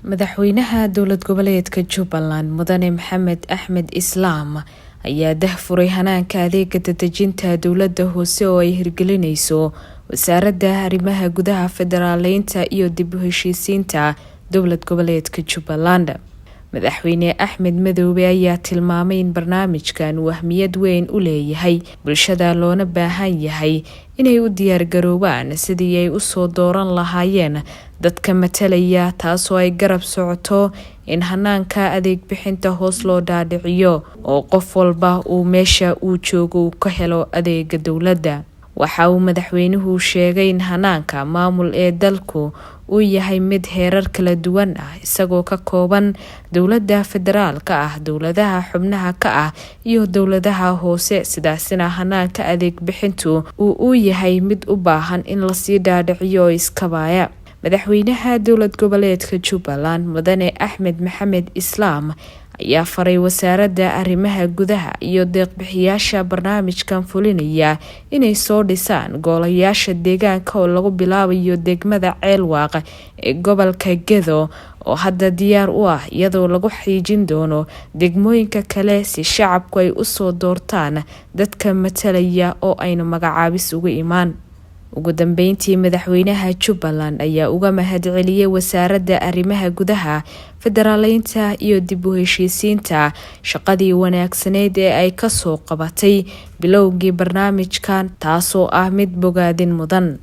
madaxweynaha dowlad goboleedka Jubbaland Mudane Maxamed Axmed Islaam ayaa dahfuray hanaanka adeega dadajinta dowladda hoose oo ay hirgelinayso wasaaradda arrimaha gudaha federaaleynta iyo dib u heshiisiinta dowlad goboleedka Jubbaland. madaxweyne Axmed Madoobe ayaa tilmaamay in barnaamijkan uu ahmiyad weyn u leeyahay bulshada loona baahan yahay inay u diyaar garoobaan sidii ay u soo dooran lahaayeen dadka matalaya, taasoo ay garab socoto in hanaanka adeeg bixinta hoos loo dhaadhiciyo oo qof walba uu meesha uu joogo ka helo adeega dowladda. waxa uu madaxweynuhu sheegay in hanaanka maamul ee dalku uu yahay mid heerar kala duwan ah, isagoo ka kooban dowladda federaalka ah, dowladaha xubnaha ka ah iyo dowladaha hoose, sidaasina hanaanka adeeg bixintu uu yahay mid u baahan in la sii dhaadhiciyo iskabaaya. madaxweynaha dowlad goboleedka Jubbaland Mudane Axmed Maxamed Islaam ayaa faray wasaaradda arrimaha gudaha iyo deeq-bixiyaasha barnaamijkan fulinaya inay soo dhisaan golayaasha deegaanka oo lagu bilaabayo degmada Ceelwaaq ee gobolka Gedo oo hadda diyaar u ah, iyadoo lagu xiijin doono degmooyinka kale si shacabku ay u soo doortaan dadka matalaya oo ayna magacaabis uga imaan. ugu dambeyntii madaxweynaha Jubbaland ayaa uga mahadceliyay wasaaradda arrimaha gudaha federaaleynta iyo dib u heshiisiinta shaqadii wanaagsaneed ee ay ka soo qabatay bilowgii barnaamijkan, taasoo ah mid bogaadin mudan.